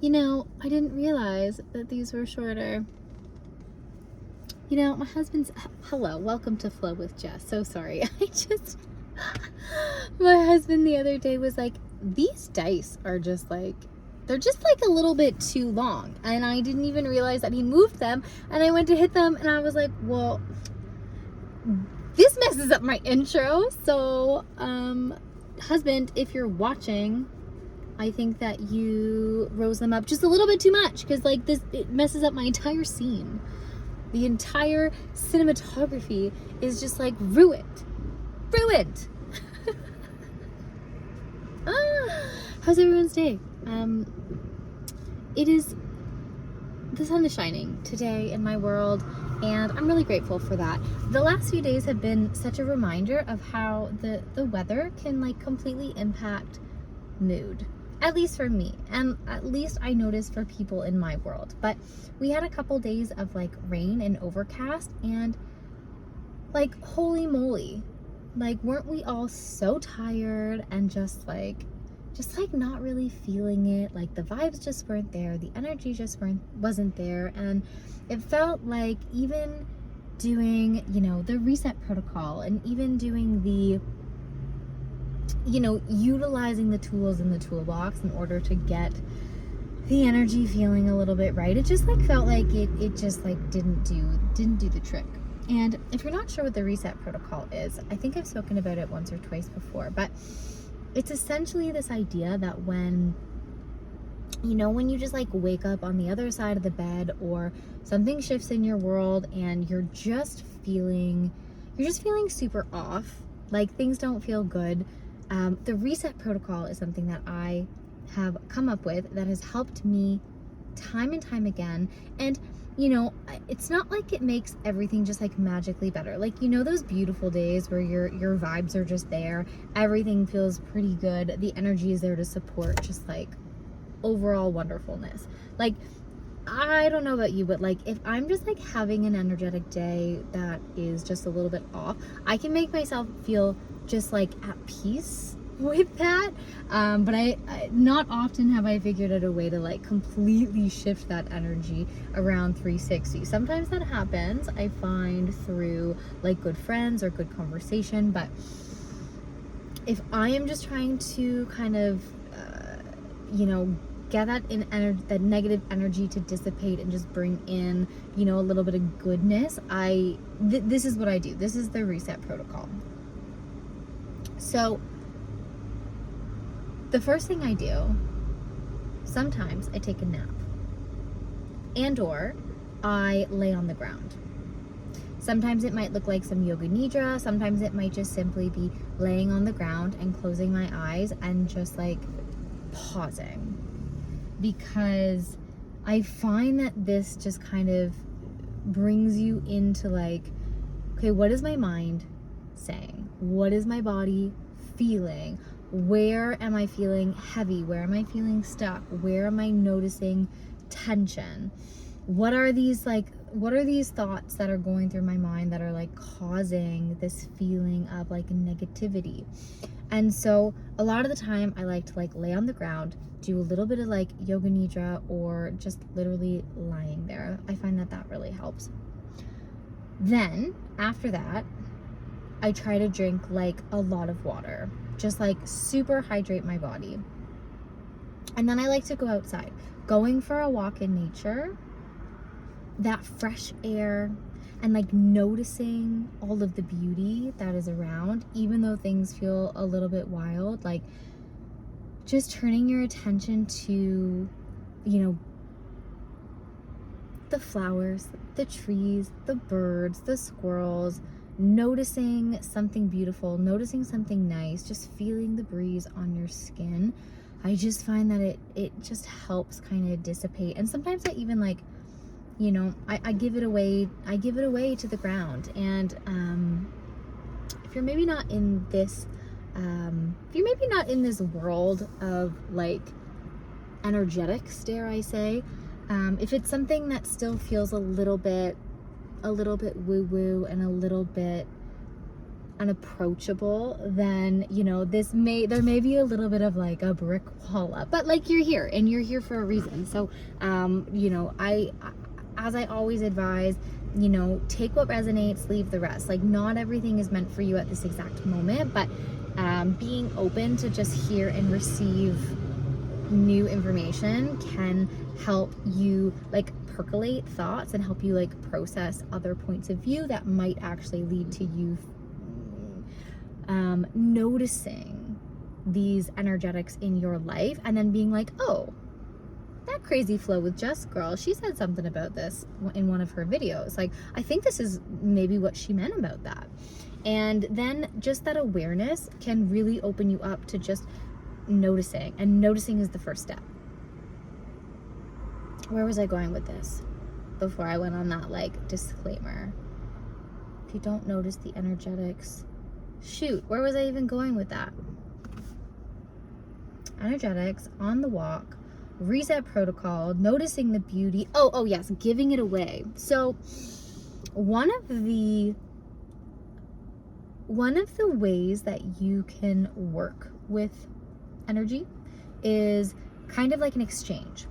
I didn't realize that these were shorter. My husband's, hello, welcome to Flow with Jess. So sorry. My husband the other day was like, these dice are they're just like a little bit too long. And I didn't even realize that he moved them. And I went to hit them and I was like, well, this messes up my intro. So, husband, if you're watching, I think that you rose them up just a little bit too much because it messes up my entire scene. The entire cinematography is just like ruined. How's everyone's day? The sun is shining today in my world, and I'm really grateful for that. The last few days have been such a reminder of how the weather can completely impact mood. At least for me, and at least I noticed for people in my world. But we had a couple days of rain and overcast, and holy moly, weren't we all so tired and just not really feeling it? The vibes just weren't there, the energy just wasn't there, and it felt like even doing the reset protocol and even doing the utilizing the tools in the toolbox in order to get the energy feeling a little bit right. It just felt like it just didn't do the trick. And if you're not sure what the reset protocol is, I think I've spoken about it once or twice before, but it's essentially this idea that when you just wake up on the other side of the bed, or something shifts in your world and you're just feeling super off, things don't feel good. The reset protocol is something that I have come up with that has helped me time and time again. And, it's not like it makes everything just magically better. Those beautiful days where your vibes are just there, everything feels pretty good, the energy is there to support just overall wonderfulness. I don't know about you, but if I'm just having an energetic day that is just a little bit off, I can make myself feel just at peace with that. But I not often have I figured out a way to completely shift that energy around 360. Sometimes that happens, I find, through good friends or good conversation. But if I am just trying to kind of, get that negative energy to dissipate and just bring in, a little bit of goodness, this is what I do. This is the reset protocol. So the first thing I do, sometimes I take a nap, or I lay on the ground. Sometimes it might look like some yoga nidra. Sometimes it might just simply be laying on the ground and closing my eyes and just pausing, because I find that this just kind of brings you into okay, what is my mind saying? What is my body feeling? Where am I feeling heavy? Where am I feeling stuck? Where am I noticing tension? What are these thoughts that are going through my mind that are causing this feeling of negativity? And so a lot of the time I like to lay on the ground, do a little bit of yoga nidra, or just literally lying there. I find that really helps. Then after that, I try to drink a lot of water, just super hydrate my body. And then I like to go outside, going for a walk in nature, that fresh air, and noticing all of the beauty that is around, even though things feel a little bit wild. Just turning your attention to, the flowers, the trees, the birds, the squirrels, noticing something beautiful, noticing something nice, just feeling the breeze on your skin. I just find that it just helps kind of dissipate. And sometimes I even I give it away to the ground. And if you're maybe not in this world of energetics, dare I say, if it's something that still feels a little bit woo-woo and a little bit unapproachable, then, you know, there may be a little bit of like a brick wall up, but like you're here and you're here for a reason. So, you know, as I always advise, you know, take what resonates, leave the rest. Like, not everything is meant for you at this exact moment, but being open to just hear and receive new information can help you like percolate thoughts and help you like process other points of view that might actually lead to you noticing these energetics in your life and then being like, oh, that crazy flow with Jess girl, she said something about this in one of her videos. Like, I think this is maybe what she meant about that. And then just that awareness can really open you up to just noticing, and noticing is the first step. Where was I going with this before I went on that like disclaimer? If you don't notice the energetics, shoot, where was I even going with that? Energetics, on the walk, reset protocol, noticing the beauty. Oh yes, giving it away. So one of the ways that you can work with energy is kind of like an exchange.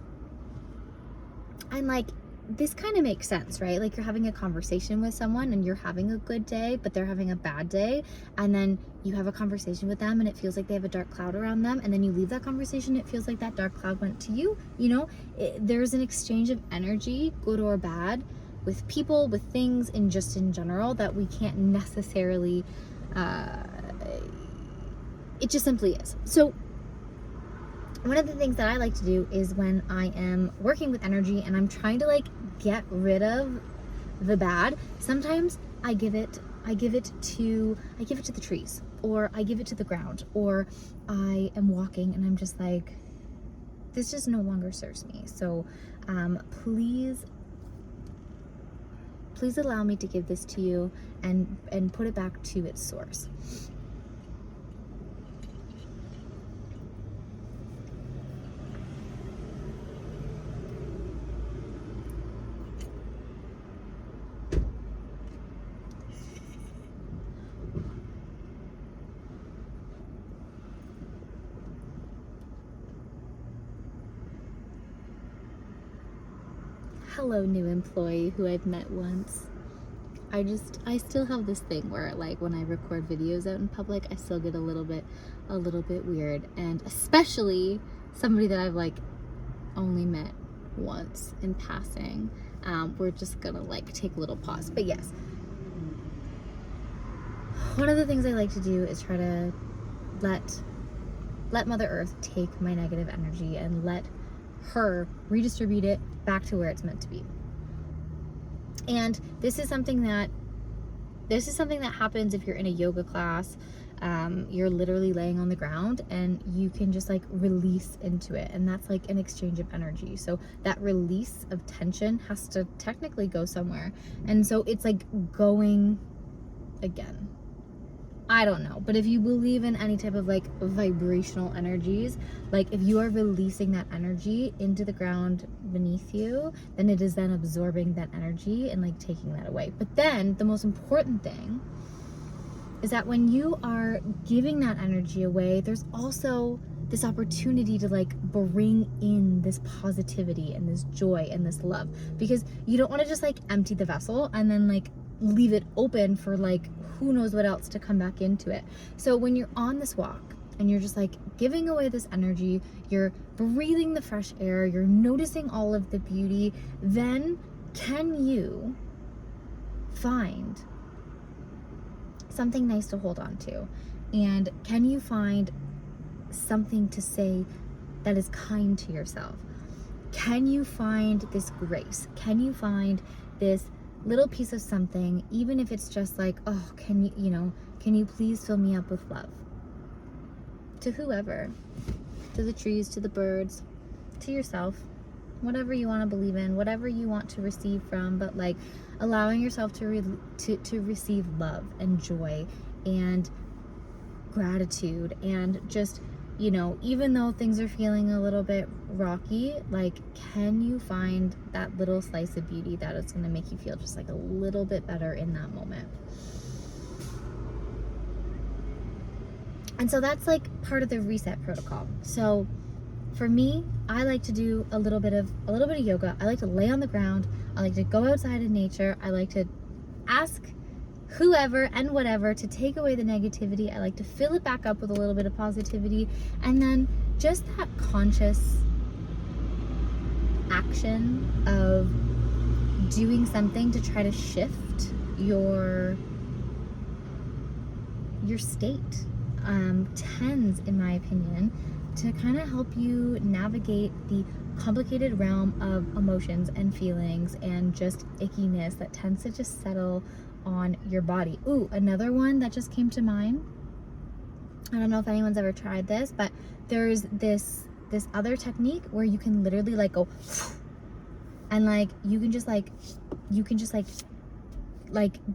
And like, this kind of makes sense, right? Like, you're having a conversation with someone and you're having a good day, but they're having a bad day. And then you have a conversation with them and it feels like they have a dark cloud around them. And then you leave that conversation, it feels like that dark cloud went to you. You know, there's an exchange of energy, good or bad, with people, with things, and just in general, that we can't necessarily, it just simply is. So one of the things that I like to do is when I am working with energy and I'm trying to like get rid of the bad, sometimes I give it to the trees, or I give it to the ground, or I am walking and I'm just like, this just no longer serves me. So please allow me to give this to you and put it back to its source. Hello, new employee who I've met once. I still have this thing where like when I record videos out in public, I still get a little bit weird, and especially somebody that I've like only met once in passing. We're just gonna like take a little pause. But yes, one of the things I like to do is try to let Mother Earth take my negative energy and let her redistribute it back to where it's meant to be. And this is something that happens if you're in a yoga class. You're literally laying on the ground and you can just like release into it, and that's like an exchange of energy. So that release of tension has to technically go somewhere, and so it's like going again. I don't know, but if you believe in any type of like vibrational energies, like if you are releasing that energy into the ground beneath you, then it is then absorbing that energy and like taking that away. But then the most important thing is that when you are giving that energy away, there's also this opportunity to like bring in this positivity and this joy and this love, because you don't want to just like empty the vessel and then like leave it open for like who knows what else to come back into it. So when you're on this walk and you're just like giving away this energy, you're breathing the fresh air, you're noticing all of the beauty, then can you find something nice to hold on to? And can you find something to say that is kind to yourself? Can you find this grace? Can you find this little piece of something, even if it's just like, oh, can you please fill me up with love? To whoever, to the trees, to the birds, to yourself, whatever you want to believe in, whatever you want to receive from, but like allowing yourself to receive love and joy and gratitude, and just, you know, even though things are feeling a little bit rocky, like, can you find that little slice of beauty that is going to make you feel just like a little bit better in that moment? And so that's like part of the reset protocol. So for me, I like to do a little bit of yoga. I like to lay on the ground. I like to go outside in nature. I like to ask whoever and whatever to take away the negativity. I like to fill it back up with a little bit of positivity. And then just that conscious action of doing something to try to shift your state tends, in my opinion, to kind of help you navigate the complicated realm of emotions and feelings and just ickiness that tends to just settle on your body. Ooh, another one that just came to mind. I don't know if anyone's ever tried this, but there's this other technique where you can literally like go and like you can just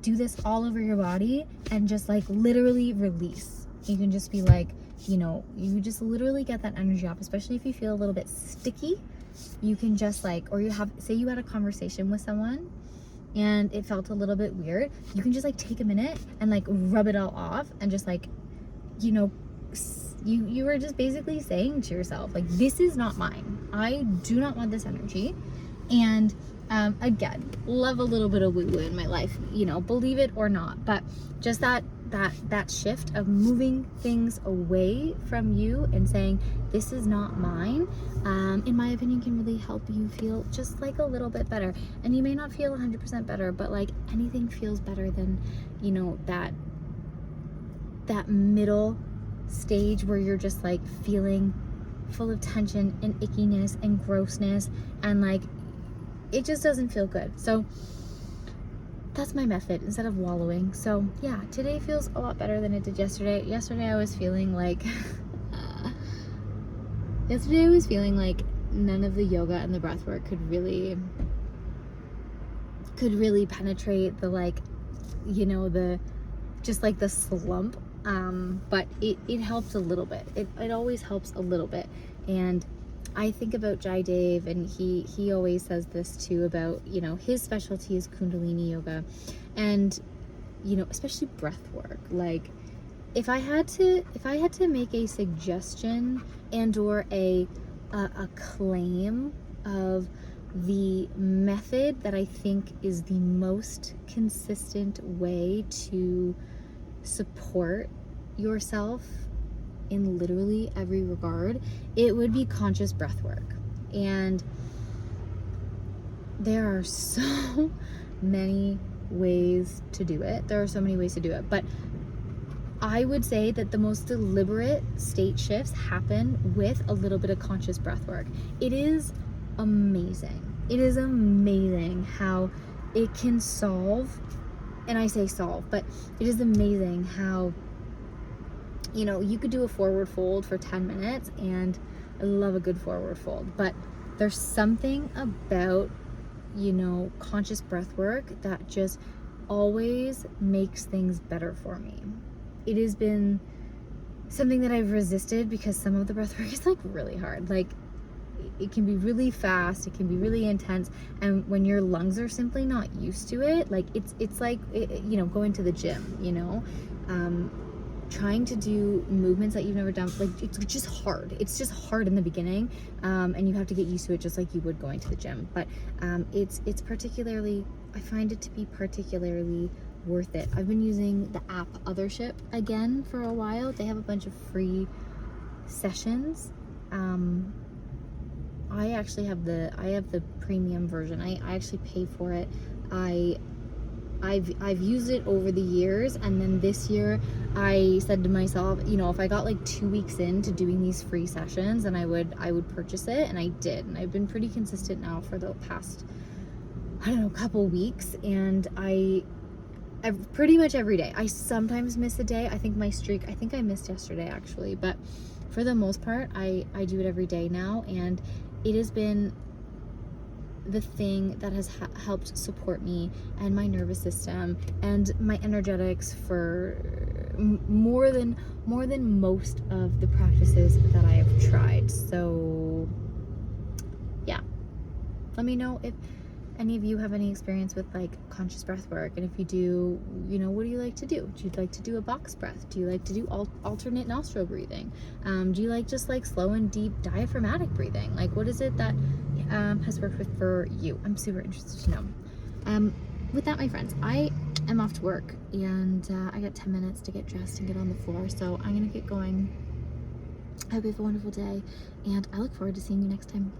do this all over your body and just like literally release. You can just be like, you know, you just literally get that energy off, especially if you feel a little bit sticky. You can just like, or you have, say you had a conversation with someone and it felt a little bit weird, you can just like take a minute and like rub it all off and just like, you know, you were just basically saying to yourself, like, this is not mine. I do not want this energy. And again, love a little bit of woo-woo in my life, you know, believe it or not, but just that shift of moving things away from you and saying, this is not mine, in my opinion, can really help you feel just like a little bit better. And you may not feel 100% better, but like anything feels better than, you know, that middle stage where you're just like feeling full of tension and ickiness and grossness and like it just doesn't feel good. So that's my method instead of wallowing. So yeah, today feels a lot better than it did yesterday. Yesterday I was feeling like none of the yoga and the breath work could really penetrate the, like, you know, the just like the slump. But it helped a little bit. It always helps a little bit. And I think about Jai Dev, and he always says this too about, you know, his specialty is Kundalini yoga, and, you know, especially breath work. Like, if I had to make a suggestion and or a claim of the method that I think is the most consistent way to support yourself in literally every regard, it would be conscious breath work. And there are so many ways to do it. But I would say that the most deliberate state shifts happen with a little bit of conscious breath work. It is amazing. It is amazing how it can solve, and I say solve, but it is amazing how, you know, you could do a forward fold for 10 minutes, and I love a good forward fold, but there's something about, you know, conscious breath work that just always makes things better for me. It has been something that I've resisted because some of the breath work is like really hard. Like, it can be really fast, it can be really intense, and when your lungs are simply not used to it, like it's like, you know, going to the gym, you know, trying to do movements that you've never done, like, it's just hard. It's just hard in the beginning, and you have to get used to it just like you would going to the gym. But it's particularly, I find it to be particularly worth it. I've been using the app Othership again for a while. They have a bunch of free sessions. I actually have the premium version. I actually pay for it. I've used it over the years, and then this year I said to myself, you know, if I got like 2 weeks into doing these free sessions, then I would purchase it, and I did. And I've been pretty consistent now for the past, I don't know, couple weeks, and I pretty much every day. I sometimes miss a day. I think I missed yesterday actually, but for the most part, I do it every day now, and it has been the thing that has helped support me and my nervous system and my energetics for more than most of the practices that I have tried. So yeah, let me know if any of you have any experience with like conscious breath work, and if you do, you know, what do you like to do? Do you like to do a box breath? Do you like to do alternate nostril breathing? Do you like just like slow and deep diaphragmatic breathing? Like, what is it that has worked with for you? I'm super interested to know. With that, my friends, I am off to work, and I got 10 minutes to get dressed and get on the floor, so I'm gonna get going. I hope you have a wonderful day, and I look forward to seeing you next time.